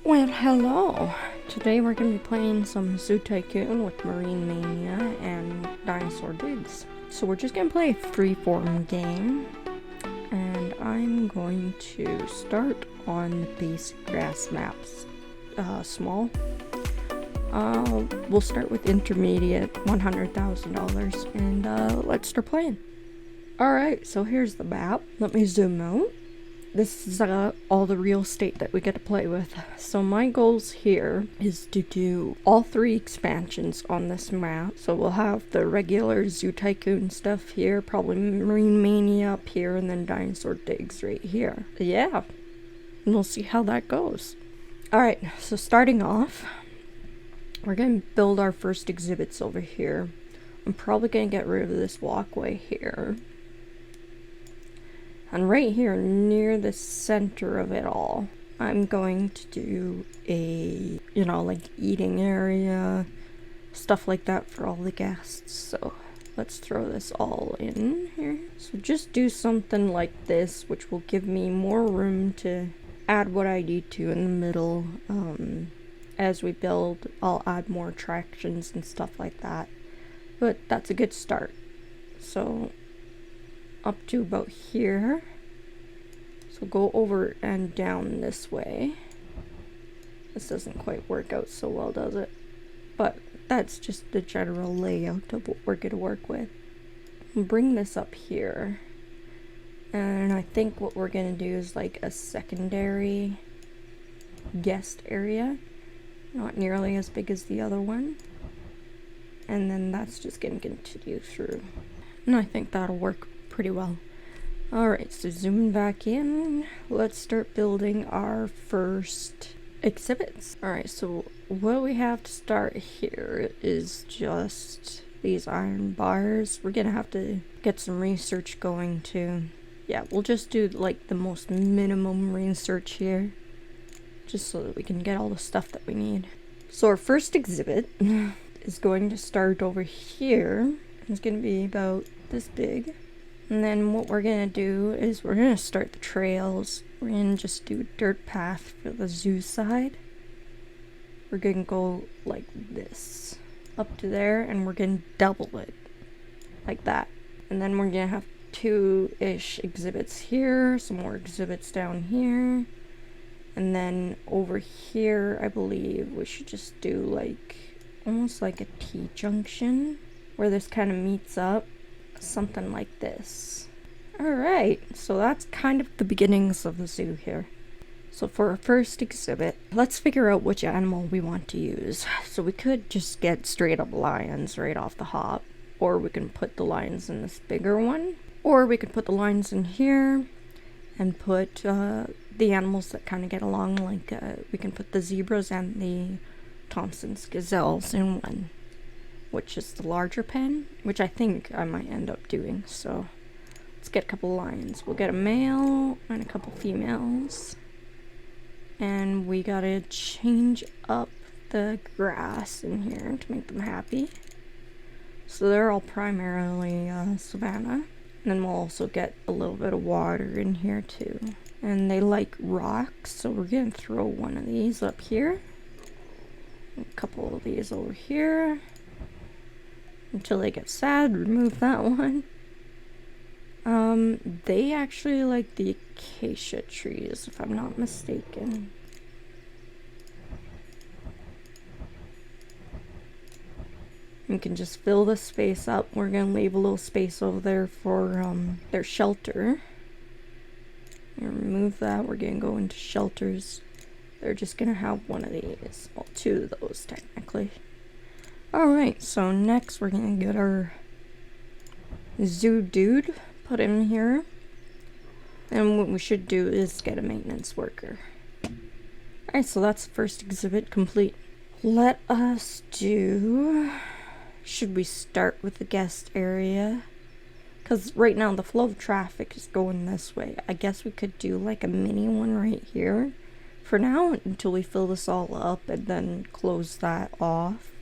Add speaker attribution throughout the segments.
Speaker 1: Well, hello. Today we're going to be playing some Zoo Tycoon with Marine Mania and Dinosaur Digs. So we're just going to play a freeform game. And I'm going to start on the basic grass maps. Small. We'll start with intermediate, $100,000, and let's start playing. Alright, so here's the map. Let me zoom out. This is all the real estate that we get to play with. So my goals here is to do all 3 expansions on this map. So we'll have the regular Zoo Tycoon stuff here, probably Marine Mania up here, and then Dinosaur Digs right here. Yeah, and we'll see how that goes. Alright, so starting off, we're going to build our first exhibits over here. I'm probably going to get rid of this walkway here. And right here, near the center of it all, I'm going to do a, like eating area, stuff like that for all the guests. So let's throw this all in here. So just do something like this, which will give me more room to add what I need to in the middle. As we build, I'll add more attractions and stuff like that. But that's a good start. So up to about here. So go over and down this way. This doesn't quite work out so well, does it? But that's just the general layout of what we're going to work with. I'll bring this up here. And I think what we're going to do is like a secondary guest area. Not nearly as big as the other one. And then that's just going to continue through. And I think that'll work pretty well. Alright, so zooming back in, let's start building our first exhibits. Alright, so what we have to start here is just these iron bars. We're gonna have to get some research going too. Yeah, we'll just do like the most minimum research here, just so that we can get all the stuff that we need. So our first exhibit is going to start over here. It's gonna be about this big. And then what we're going to do is we're going to start the trails. We're going to just do a dirt path for the zoo side. We're going to go like this up to there, and we're going to double it like that. And then we're going to have 2-ish exhibits here, some more exhibits down here. And then over here, I believe we should just do like almost like a T-junction where this kind of meets up. Something like this. Alright, so that's kind of the beginnings of the zoo here. So for our first exhibit, let's figure out which animal we want to use. So we could just get straight up lions right off the hop, or we can put the lions in this bigger one, or we could put the lions in here and put the animals that kind of get along, like we can put the zebras and the Thompson's gazelles in one, which is the larger pen, which I think I might end up doing. So let's get a couple lions. We'll get a male and a couple females. And we gotta change up the grass in here to make them happy. So they're all primarily savanna. And then we'll also get a little bit of water in here too. And they like rocks, so we're gonna throw one of these up here. A couple of these over here. Until they get sad, remove that one. They actually like the acacia trees, if I'm not mistaken. We can just fill this space up. We're gonna leave a little space over there for their shelter. Remove that. We're gonna go into shelters. They're just gonna have one of these. Well, 2 of those technically. Alright, so next we're gonna get our zoo dude, put him here. And what we should do is get a maintenance worker. Alright, so that's the first exhibit complete. Let us do... Should we start with the guest area? Because right now the flow of traffic is going this way. I guess we could do like a mini one right here for now until we fill this all up and then close that off.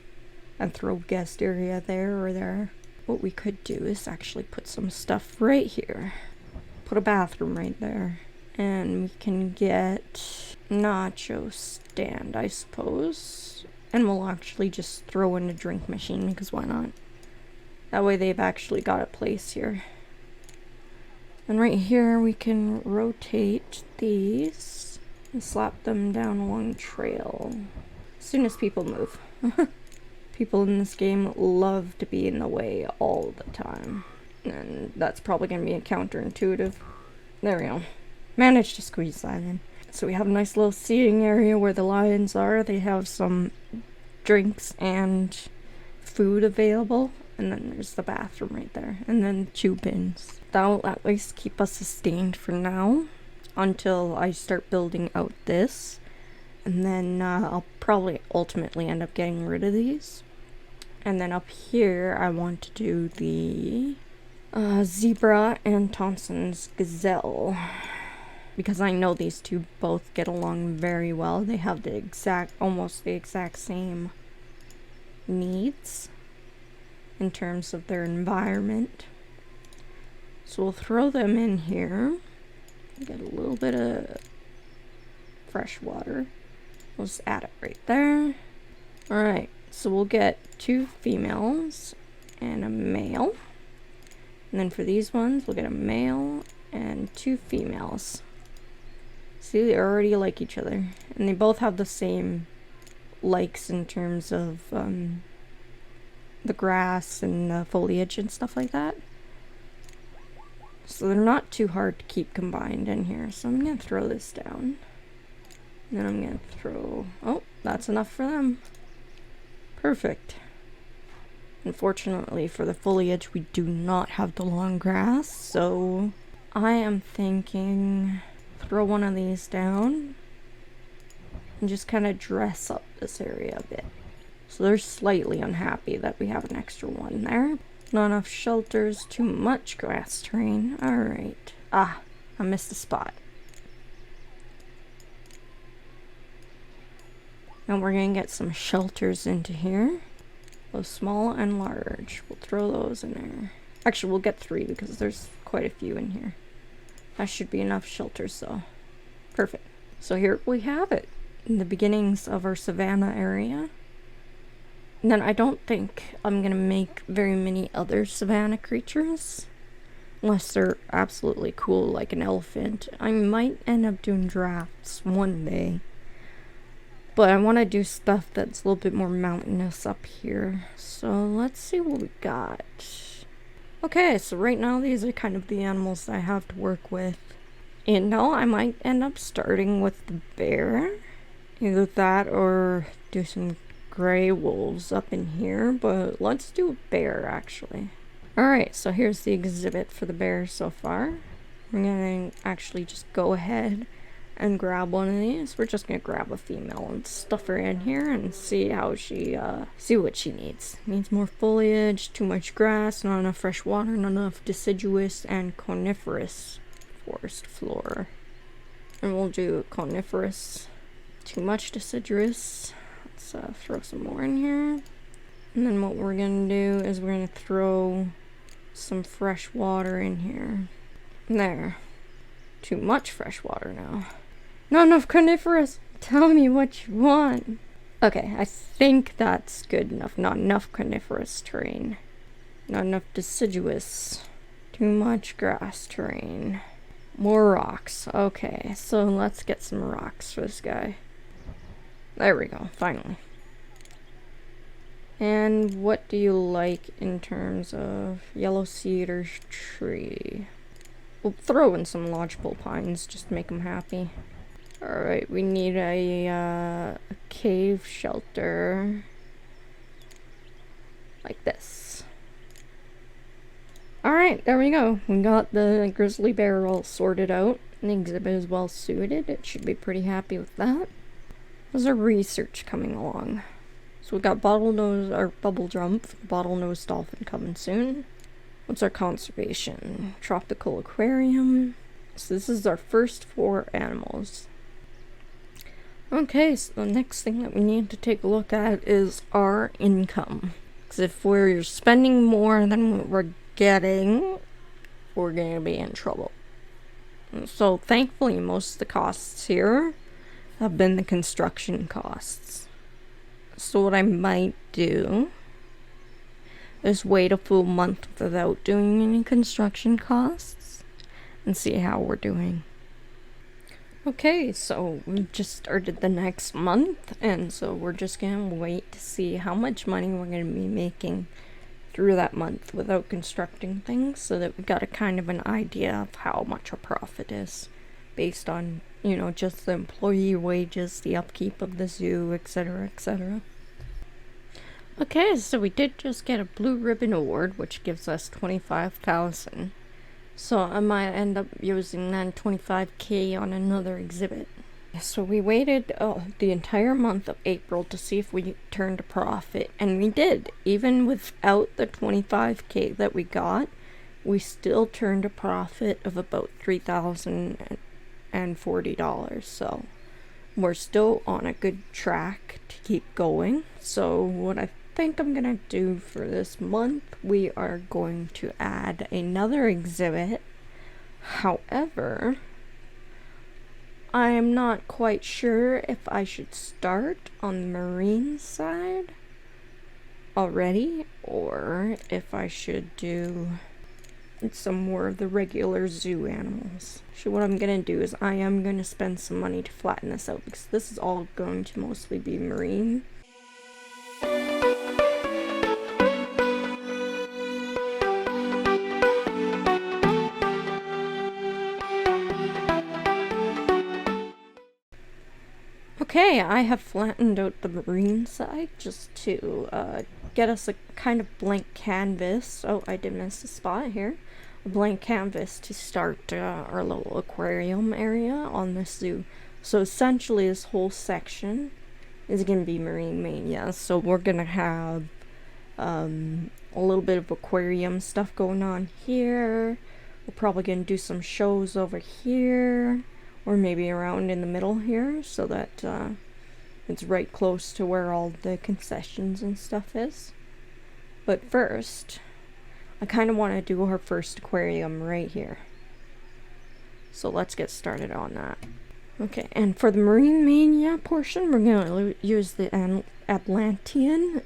Speaker 1: And throw guest area there or there. What we could do is actually put some stuff right here. Put a bathroom right there. And we can get nacho stand, I suppose. And we'll actually just throw in a drink machine, because why not? That way they've actually got a place here. And right here we can rotate these and slap them down along the trail. As soon as people move. People in this game love to be in the way all the time. And that's probably going to be counterintuitive. There we go. Managed to squeeze that in. So we have a nice little seating area where the lions are. They have some drinks and food available. And then there's the bathroom right there. And then 2 bins. That'll at least keep us sustained for now. Until I start building out this. And then I'll probably ultimately end up getting rid of these. And then up here I want to do the zebra and Thompson's gazelle. Because I know these two both get along very well. They have almost the exact same needs in terms of their environment. So we'll throw them in here. Get a little bit of fresh water. We'll just add it right there. Alright, so we'll get 2 females and a male. And then for these ones, we'll get a male and 2 females. See, they already like each other. And they both have the same likes in terms of the grass and the foliage and stuff like that. So they're not too hard to keep combined in here. So I'm going to throw this down. And then I'm going to throw... Oh, that's enough for them. Perfect. Unfortunately for the foliage, we do not have the long grass. So I am thinking... throw one of these down. And just kind of dress up this area a bit. So they're slightly unhappy that we have an extra one there. Not enough shelters, too much grass terrain. Alright. Ah, I missed a spot. Now we're going to get some shelters into here. Both small and large. We'll throw those in there. Actually, we'll get 3 because there's quite a few in here. That should be enough shelters though. Perfect. So here we have it. In the beginnings of our savannah area. And then I don't think I'm going to make very many other savannah creatures. Unless they're absolutely cool, like an elephant. I might end up doing drafts one day. But I want to do stuff that's a little bit more mountainous up here. So let's see what we got. Okay, so right now these are kind of the animals that I have to work with. And no, I might end up starting with the bear. Either that or do some gray wolves up in here, but let's do a bear actually. Alright, so here's the exhibit for the bear so far. We're gonna actually just go ahead and grab one of these. We're just gonna grab a female and stuff her in here and see how she, see what she needs. Needs more foliage, too much grass, not enough fresh water, not enough deciduous and coniferous forest floor. And we'll do coniferous. Too much deciduous. Let's throw some more in here. And then what we're gonna do is we're gonna throw some fresh water in here. There. Too much fresh water now. Not enough coniferous. Tell me what you want. Okay, I think that's good enough. Not enough coniferous terrain. Not enough deciduous. Too much grass terrain. More rocks. Okay, so let's get some rocks for this guy. There we go, finally. And what do you like in terms of yellow cedar tree? We'll throw in some lodgepole pines just to make them happy. Alright, we need a cave shelter. Like this. Alright, there we go. We got the grizzly bear all sorted out. The exhibit is well suited. It should be pretty happy with that. How's our research coming along? So we got bottlenose or bubble jump for the bottlenose dolphin coming soon. What's our conservation? Tropical aquarium. So this is our first 4 animals. Okay, so the next thing that we need to take a look at is our income. Because if we're spending more than what we're getting, we're going to be in trouble. So thankfully most of the costs here have been the construction costs. So what I might do is wait a full month without doing any construction costs and see how we're doing. Okay, so we just started the next month, and so we're just gonna wait to see how much money we're gonna be making through that month without constructing things, so that we got a kind of an idea of how much our profit is based on, you know, just the employee wages, the upkeep of the zoo, etc., etc. Okay, so we did just get a blue ribbon award, which gives us 25,000. So I might end up using that 25K on another exhibit. So we waited the entire month of April to see if we turned a profit, and we did. Even without the 25K that we got, we still turned a profit of about $3,040. So we're still on a good track to keep going. So what I think I'm gonna do for this month, we are going to add another exhibit. However, I am not quite sure if I should start on the marine side already, or if I should do some more of the regular zoo animals. So what I'm gonna do is I am gonna spend some money to flatten this out, because this is all going to mostly be marine. Okay, I have flattened out the marine side just to get us a kind of blank canvas. Oh, I did miss a spot here. A blank canvas to start our little aquarium area on the zoo. So essentially this whole section is going to be Marine Mania. So we're going to have a little bit of aquarium stuff going on here. We're probably going to do some shows over here, or maybe around in the middle here, so that it's right close to where all the concessions and stuff is. But first, I kind of want to do our first aquarium right here. So let's get started on that. Okay, and for the Marine Mania portion, we're going to use the Atlantean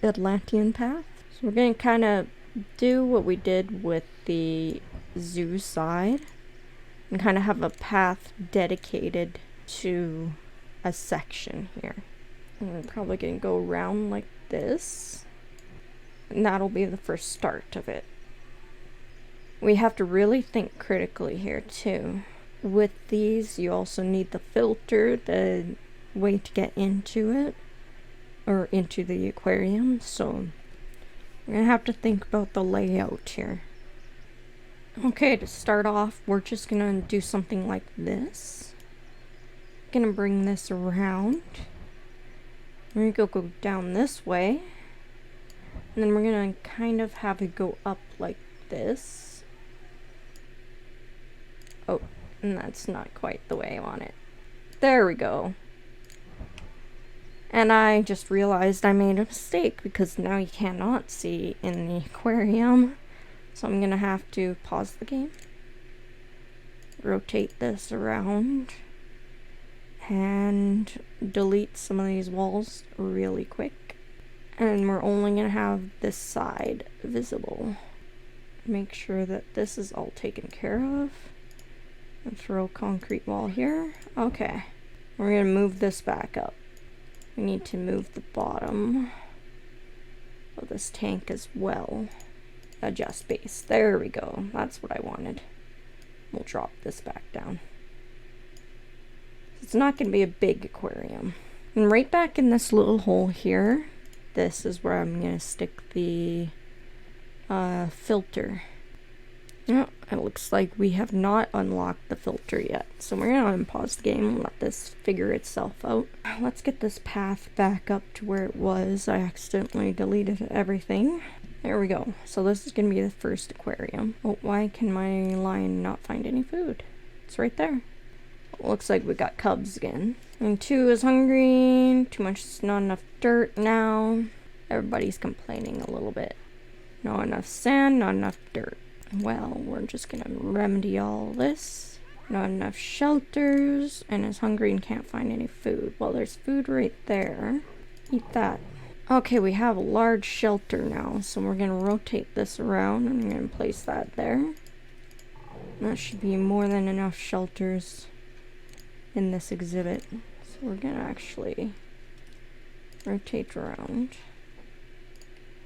Speaker 1: path. So we're going to kind of do what we did with the zoo side, and kind of have a path dedicated to a section here. And we're probably going to go around like this, and that'll be the first start of it. We have to really think critically here too. With these, you also need the filter, the way to get into it, or into the aquarium, so we're going to have to think about the layout here. Okay, to start off, we're just gonna do something like this. Gonna bring this around. We're gonna go down this way. And then we're gonna kind of have it go up like this. Oh, and that's not quite the way I want it. There we go. And I just realized I made a mistake, because now you cannot see in the aquarium. So I'm gonna have to pause the game, rotate this around, and delete some of these walls really quick. And we're only gonna have this side visible. Make sure that this is all taken care of. And throw a concrete wall here. Okay, we're gonna move this back up. We need to move the bottom of this tank as well. Adjust base. There we go. That's what I wanted. We'll drop this back down. It's not going to be a big aquarium. And right back in this little hole here, this is where I'm going to stick the filter. Oh, it looks like we have not unlocked the filter yet. So we're going to unpause the game and let this figure itself out. Let's get this path back up to where it was. I accidentally deleted everything. There we go. So this is going to be the first aquarium. Oh, why can my lion not find any food? It's right there. Looks like we got cubs again. And 2 is hungry. Too much, not enough dirt now. Everybody's complaining a little bit. Not enough sand, not enough dirt. Well, we're just going to remedy all this. Not enough shelters, and is hungry and can't find any food. Well, there's food right there. Eat that. Okay, we have a large shelter now, so we're gonna rotate this around and I'm gonna place that there. That should be more than enough shelters in this exhibit. So we're gonna actually rotate around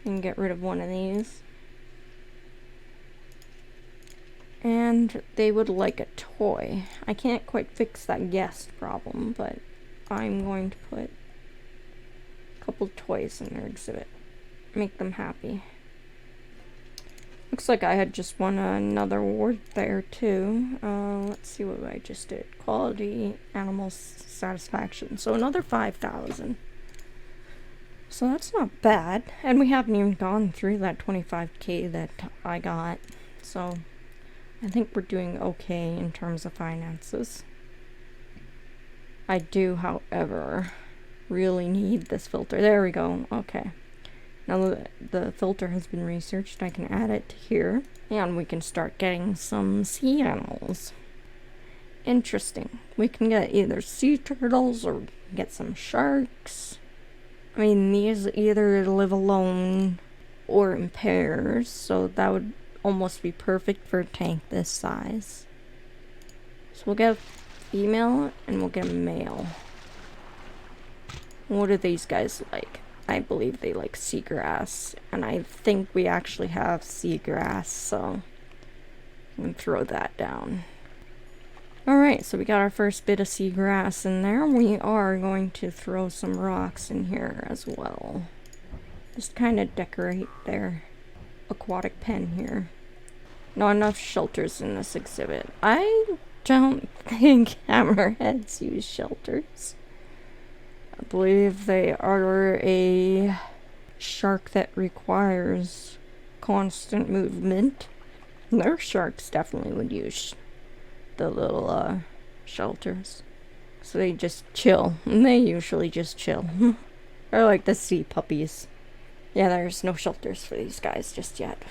Speaker 1: and get rid of one of these. And they would like a toy. I can't quite fix that guest problem, but I'm going to put a couple toys in their exhibit. Make them happy. Looks like I had just won another award there too. Let's see what I just did. Quality animal satisfaction. So another 5,000. So that's not bad. And we haven't even gone through that 25k that I got. So I think we're doing okay in terms of finances. I do, however, really need this filter. There we go. Okay. Now that the filter has been researched, I can add it to here. And we can start getting some sea animals. Interesting. We can get either sea turtles or get some sharks. I mean, these either live alone or in pairs, so that would almost be perfect for a tank this size. So we'll get a female and we'll get a male. What do these guys like? I believe they like seagrass, and I think we actually have seagrass, so I'm gonna throw that down. Alright, so we got our first bit of seagrass in there. We are going to throw some rocks in here as well. Just kind of decorate their aquatic pen here. Not enough shelters in this exhibit. I don't think hammerheads use shelters. I believe they are a shark that requires constant movement. Their sharks definitely would use the little shelters. So they just chill. And they usually just chill. They're like the sea puppies. Yeah, there's no shelters for these guys just yet.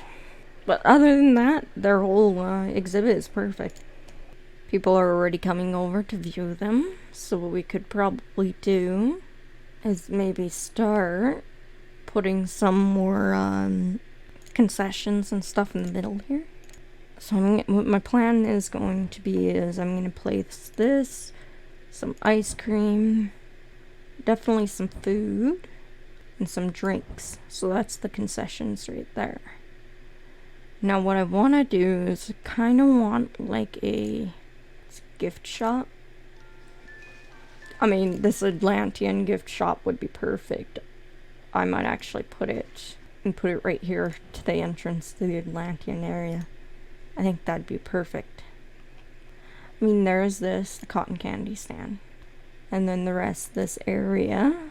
Speaker 1: But other than that, their whole exhibit is perfect. People are already coming over to view them. So what we could probably do is maybe start putting some more concessions and stuff in the middle here. So what my plan is going to be is I'm going to place this, some ice cream, definitely some food, and some drinks. So that's the concessions right there. Now what I want to do is kind of want like a gift shop. I mean, this Atlantean gift shop would be perfect. I might actually put it right here to the entrance to the Atlantean area. I think that'd be perfect. I mean, there's the cotton candy stand. And then the rest of this area.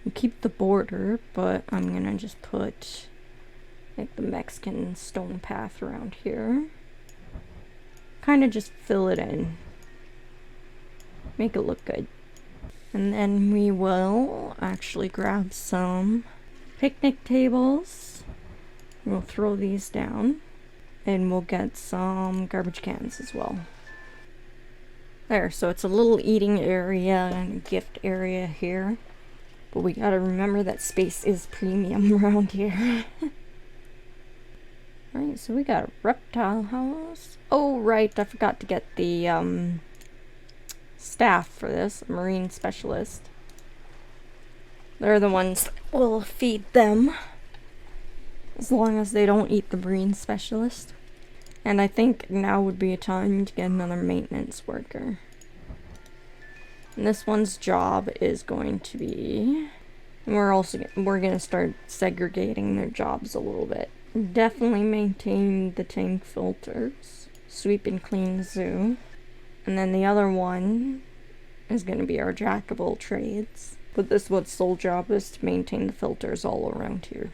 Speaker 1: We keep the border, but I'm gonna just put like the Mexican stone path around here. Kind of just fill it in. Make it look good. And then we will actually grab some picnic tables. We'll throw these down. And we'll get some garbage cans as well. There, so it's a little eating area and a gift area here. But we gotta remember that space is premium around here. Alright, so we got a reptile house. Oh, right, I forgot to get the staff for this, a marine specialist. They're the ones that will feed them. As long as they don't eat the marine specialist. And I think now would be a time to get another maintenance worker. And this one's job is going to be... And we're gonna start segregating their jobs a little bit. Definitely maintain the tank filters. Sweep and clean the zoo. And then the other one is gonna be our jack of all trades. But this one's sole job is to maintain the filters all around here.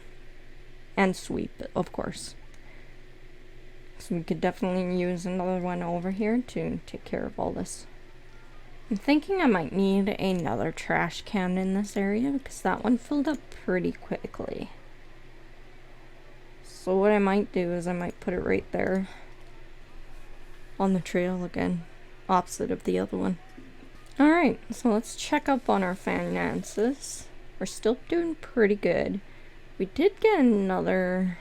Speaker 1: And sweep, of course. So we could definitely use another one over here to take care of all this. I'm thinking I might need another trash can in this area because that one filled up pretty quickly. So what I might do is I might put it right there. on the trail again, opposite of the other one. Alright, so let's check up on our finances. We're still doing pretty good. We did get another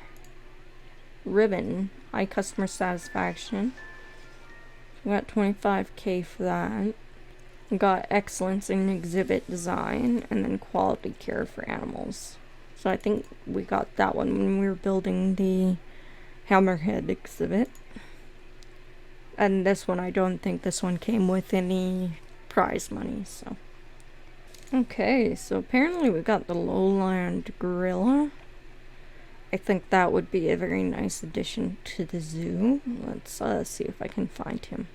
Speaker 1: ribbon, high customer satisfaction. We got 25k for that. We got excellence in exhibit design and then quality care for animals. So I think we got that one when we were building the hammerhead exhibit. And this one, I don't think this one came with any prize money, so. Okay, so apparently we got the lowland gorilla. I think that would be a very nice addition to the zoo. Let's see if I can find him.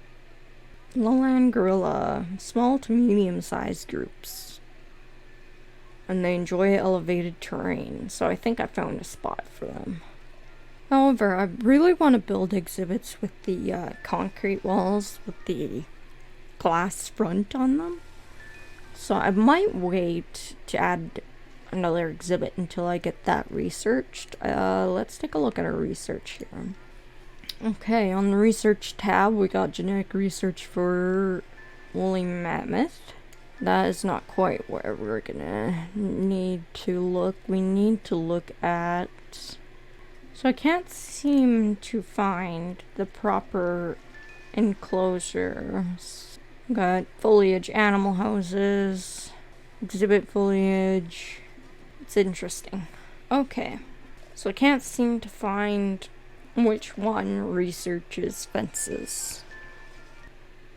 Speaker 1: Lowland gorilla, small to medium-sized groups. And they enjoy elevated terrain, so I think I found a spot for them. However, I really want to build exhibits with the concrete walls with the glass front on them. So I might wait to add another exhibit until I get that researched. Let's take a look at our research here. Okay, on the research tab, we got genetic research for woolly mammoth. That is not quite where we're gonna need to look. We need to look at... So I can't seem to find the proper enclosures. Got foliage animal houses, exhibit foliage. It's interesting. Okay, so I can't seem to find which one researches fences.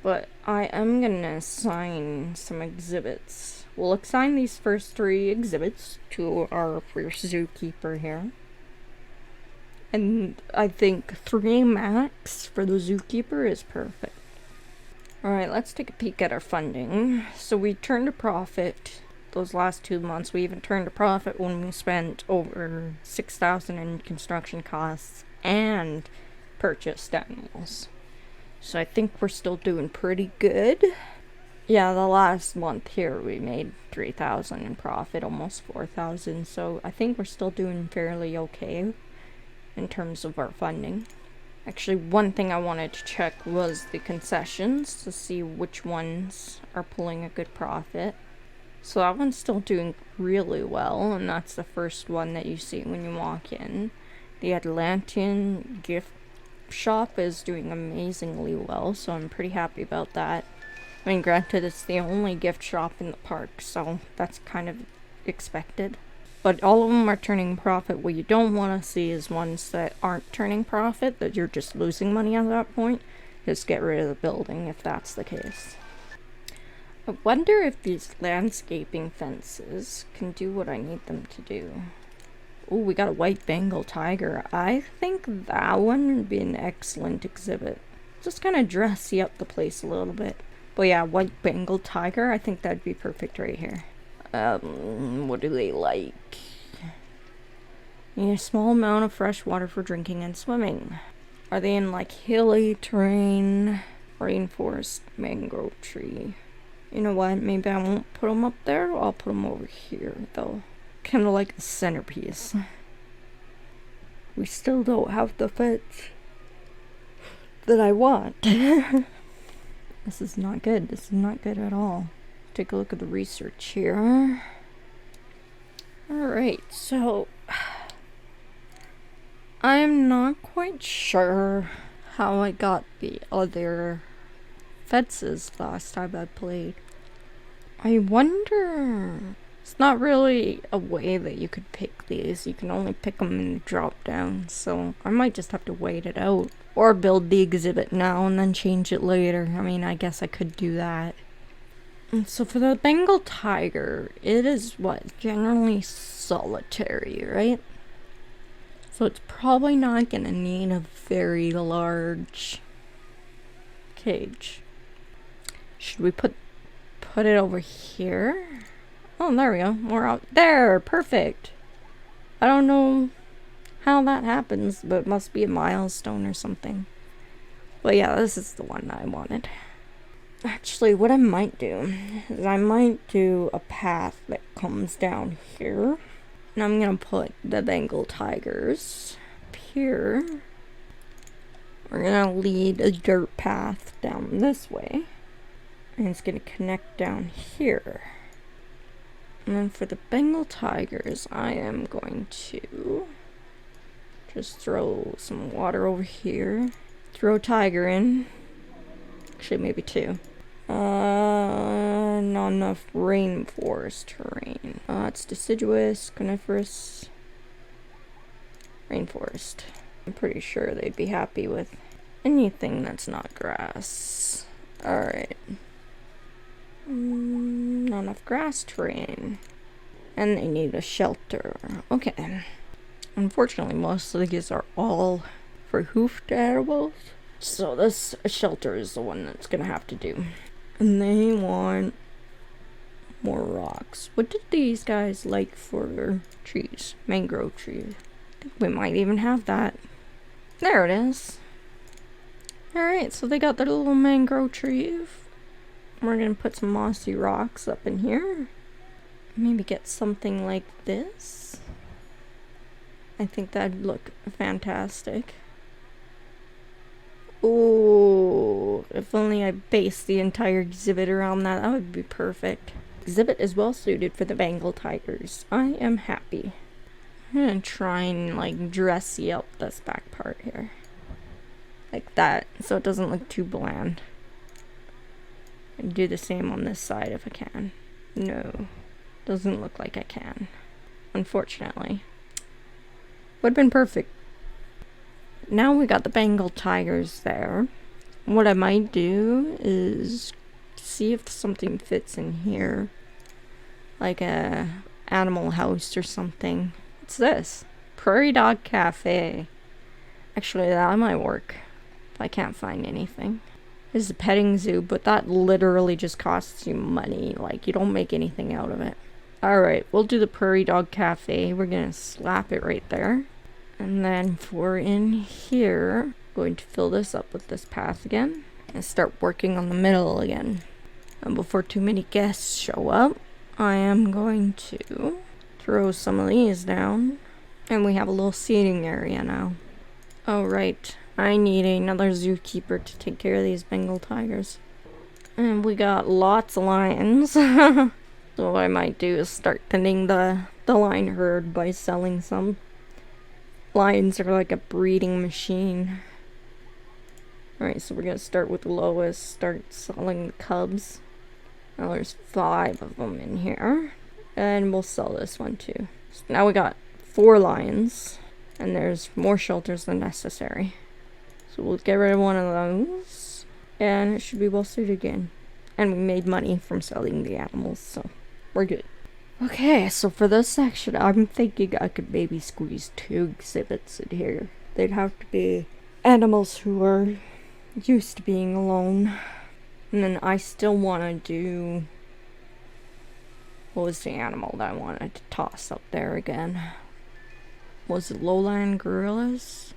Speaker 1: But I am gonna assign some exhibits. We'll assign these first 3 exhibits to our first zookeeper here. And I think 3 max for the zookeeper is perfect. Alright, let's take a peek at our funding. So we turned a profit those last 2 months. We even turned a profit when we spent over $6,000 in construction costs and purchased animals. So I think we're still doing pretty good. Yeah, the last month here we made $3,000 in profit, almost $4,000. So I think we're still doing fairly okay in terms of our funding. Actually, one thing I wanted to check was the concessions to see which ones are pulling a good profit. So that one's still doing really well, and that's the first one that you see when you walk in. The Atlantean gift shop is doing amazingly well, so I'm pretty happy about that. I mean, granted, it's the only gift shop in the park, so that's kind of expected. But all of them are turning profit. What you don't want to see is ones that aren't turning profit, that you're just losing money at that point. Just get rid of the building if that's the case. I wonder if these landscaping fences can do what I need them to do. Oh, we got a white Bengal tiger. I think that one would be an excellent exhibit. Just kind of dressy up the place a little bit. But yeah, white Bengal tiger, I think that'd be perfect right here. What do they like? Need a small amount of fresh water for drinking and swimming. Are they in like hilly terrain? Rainforest mangrove tree. You know what? Maybe I won't put them up there. I'll put them over here though. Kind of like the centerpiece. We still don't have the fence that I want. This is not good. This is not good at all. Take a look at the research here. Alright, so I'm not quite sure how I got the other fences last time I played. I wonder... It's not really a way that you could pick these. You can only pick them in the drop down, so I might just have to wait it out. Or build the exhibit now and then change it later. I mean, I guess I could do that. And so for the Bengal tiger, it is what? Generally solitary, right? So it's probably not gonna need a very large cage. Should we put it over here? Oh, there we go. We're out there. Perfect. I don't know how that happens, but it must be a milestone or something. But yeah, this is the one I wanted. Actually, what I might do is I might do a path that comes down here. And I'm gonna put the Bengal tigers up here. We're gonna lead a dirt path down this way. And it's gonna connect down here. And then for the Bengal tigers, I am going to just throw some water over here. Throw a tiger in. Actually, maybe two. Not enough rainforest terrain. It's deciduous, coniferous, rainforest. I'm pretty sure they'd be happy with anything that's not grass. Alright. Not enough grass terrain. And they need a shelter. Okay. Unfortunately, most of these are all for hoofed animals. So this shelter is the one that's gonna have to do. And they want more rocks. What did these guys like for trees? Mangrove trees. I think we might even have that. There it is. Alright, so they got their little mangrove tree. We're gonna put some mossy rocks up in here. Maybe get something like this. I think that'd look fantastic. Ooh, if only I based the entire exhibit around that, that would be perfect. Exhibit is well suited for the Bengal tigers. I am happy. I'm gonna try and like dressy up this back part here. Like that, so it doesn't look too bland. And do the same on this side if I can. No, doesn't look like I can. Unfortunately. Would've been perfect. Now we got the Bengal tigers there. What I might do is see if something fits in here. Like a animal house or something. What's this? Prairie Dog Cafe. Actually, that might work. If I can't find anything. This is a petting zoo, but that literally just costs you money. Like, you don't make anything out of it. Alright, we'll do the Prairie Dog Cafe. We're gonna slap it right there. And then for in here, I'm going to fill this up with this path again. And start working on the middle again. And before too many guests show up, I am going to throw some of these down. And we have a little seating area now. Oh, right. I need another zookeeper to take care of these Bengal tigers. And we got lots of lions. So what I might do is start thinning the lion herd by selling some. Lions are like a breeding machine. Alright, so we're gonna start with the lowest, start selling the cubs. Now there's 5 of them in here. And we'll sell this one too. So now we got 4 lions. And there's more shelters than necessary. So we'll get rid of one of those. And it should be well suited again. And we made money from selling the animals, so we're good. Okay, so for this section, I'm thinking I could maybe squeeze 2 exhibits in here. They'd have to be animals who are used to being alone. And then I still want to do... What was the animal that I wanted to toss up there again? Was it lowland gorillas?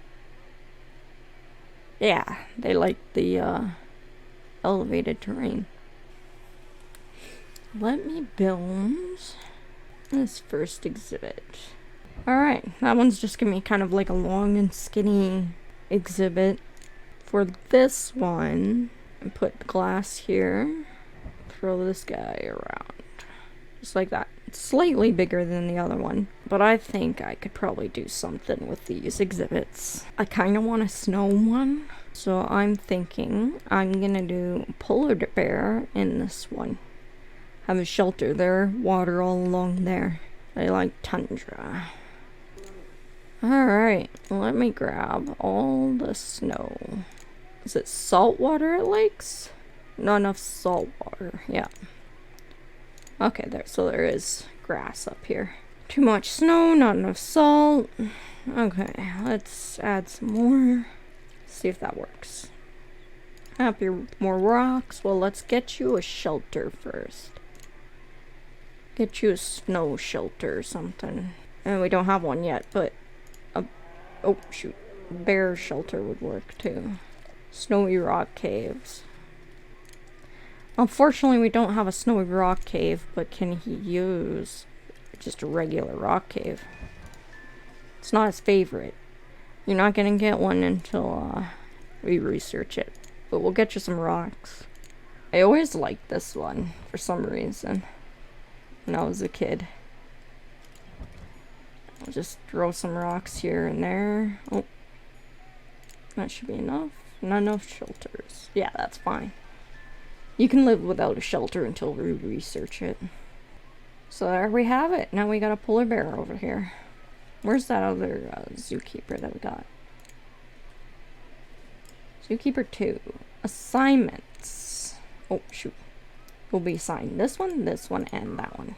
Speaker 1: Yeah, they like the elevated terrain. Let me build this first exhibit. Alright, that one's just gonna be kind of like a long and skinny exhibit. For this one, I put glass here, throw this guy around. Just like that. It's slightly bigger than the other one, but I think I could probably do something with these exhibits. I kind of want a snow one, so I'm thinking I'm gonna do polar bear in this one. Have a shelter there, water all along there. They like tundra. Alright, let me grab all the snow. Is it salt water it likes? Not enough salt water, yeah. Okay, so there is grass up here. Too much snow, not enough salt. Okay, let's add some more. See if that works. Happy with more rocks. Well, let's get you a shelter first. Get you a snow shelter or something. And we don't have one yet, but oh shoot, bear shelter would work too. Snowy rock caves. Unfortunately, we don't have a snowy rock cave, but can he use just a regular rock cave? It's not his favorite. You're not gonna get one until we research it. But we'll get you some rocks. I always liked this one for some reason when I was a kid. I'll just throw some rocks here and there. Oh, that should be enough. Not enough shelters. Yeah, that's fine. You can live without a shelter until we research it. So there we have it. Now we got a polar bear over here. Where's that other zookeeper that we got? Zookeeper 2. Assignments. Oh, shoot. We'll be assigned this one, and that one.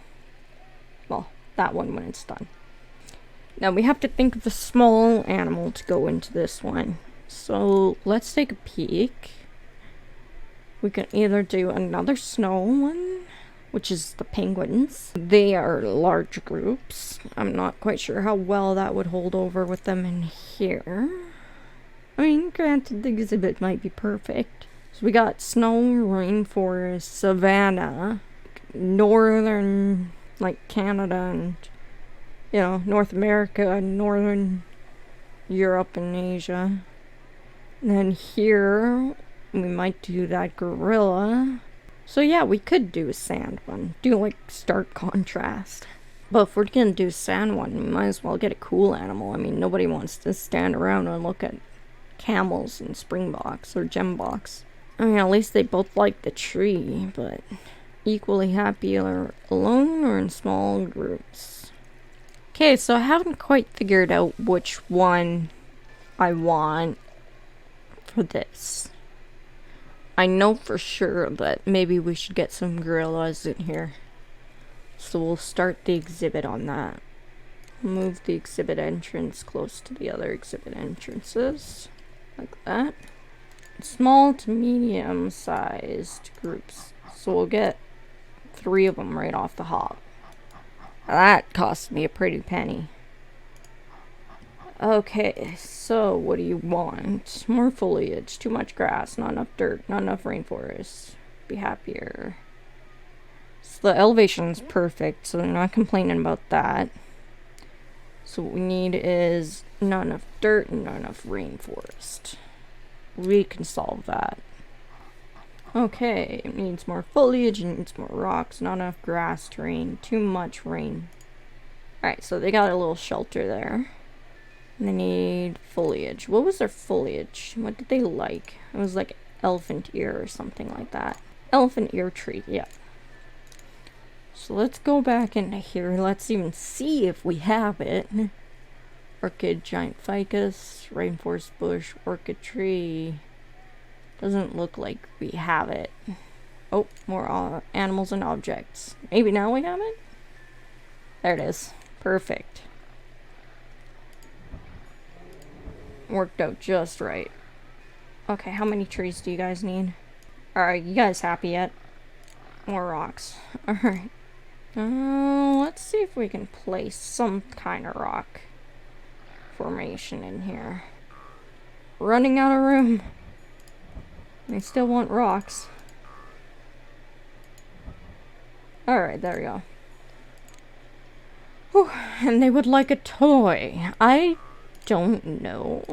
Speaker 1: Well, that one when it's done. Now we have to think of a small animal to go into this one. So let's take a peek. We can either do another snow one, which is the penguins. They are large groups. I'm not quite sure how well that would hold over with them in here. I mean, granted, the exhibit might be perfect. So we got snow, rainforest, savanna, northern, like Canada and, you know, North America, northern Europe and Asia. And then here, we might do that gorilla. So yeah, we could do a sand one. Do like stark contrast. But if we're gonna do a sand one, we might as well get a cool animal. I mean, nobody wants to stand around and look at camels and springboks or gemboks. I mean, at least they both like the tree, but equally happy or alone or in small groups. Okay, so I haven't quite figured out which one I want for this. I know for sure that maybe we should get some gorillas in here. So we'll start the exhibit on that. Move the exhibit entrance close to the other exhibit entrances. Like that. Small to medium sized groups. So we'll get 3 of them right off the hop. That cost me a pretty penny. Okay, so what do you want? More foliage, too much grass, not enough dirt, not enough rainforest. Be happier. So the elevation's perfect, so they're not complaining about that. So what we need is not enough dirt and not enough rainforest. We can solve that. Okay, it needs more foliage, it needs more rocks, not enough grass terrain, too much rain. Alright, so they got a little shelter there. And they need foliage. What was their foliage? What did they like? It was like elephant ear or something like that. Elephant ear tree, yeah. So let's go back into here. Let's even see if we have it. Orchid, giant ficus, rainforest bush, orchid tree. Doesn't look like we have it. Oh, more animals and objects. Maybe now we have it? There it is. Perfect. Worked out just right. Okay, how many trees do you guys need? Alright, you guys happy yet? More rocks. Alright. Let's see if we can place some kind of rock formation in here. Running out of room. They still want rocks. Alright, there we go. Whew, and they would like a toy. I don't know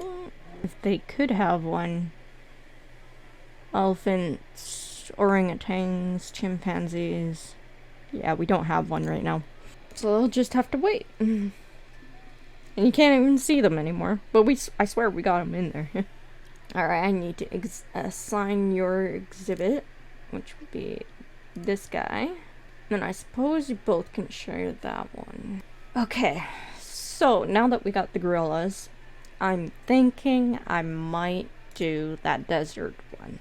Speaker 1: if they could have one. Elephants, orangutans, chimpanzees. Yeah, we don't have one right now. So they'll just have to wait. And you can't even see them anymore. But I swear we got them in there. Alright, I need to assign your exhibit, which would be this guy. And I suppose you both can share that one. Okay, so now that we got the gorillas, I'm thinking I might do that desert one.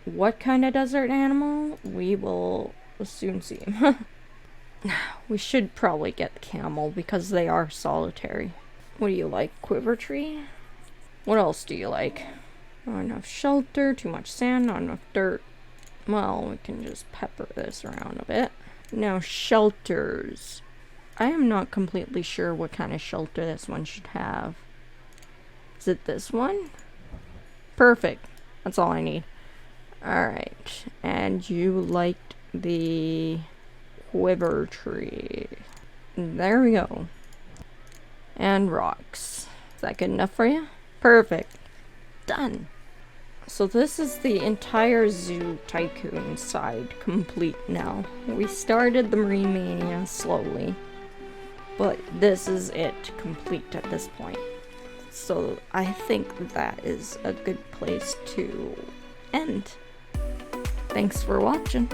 Speaker 1: What kind of desert animal? We will soon see. We should probably get camel because they are solitary. What do you like? Quiver tree? What else do you like? Not enough shelter, too much sand, not enough dirt. Well, we can just pepper this around a bit. Now, shelters. I am not completely sure what kind of shelter this one should have. Is it this one? Perfect. That's all I need. Alright. And you liked the quiver tree. There we go. And rocks. Is that good enough for you? Perfect. Done. So this is the entire Zoo Tycoon side complete now. We started the Marine Mania slowly, but this is it complete at this point. So I think that is a good place to end. Thanks for watching.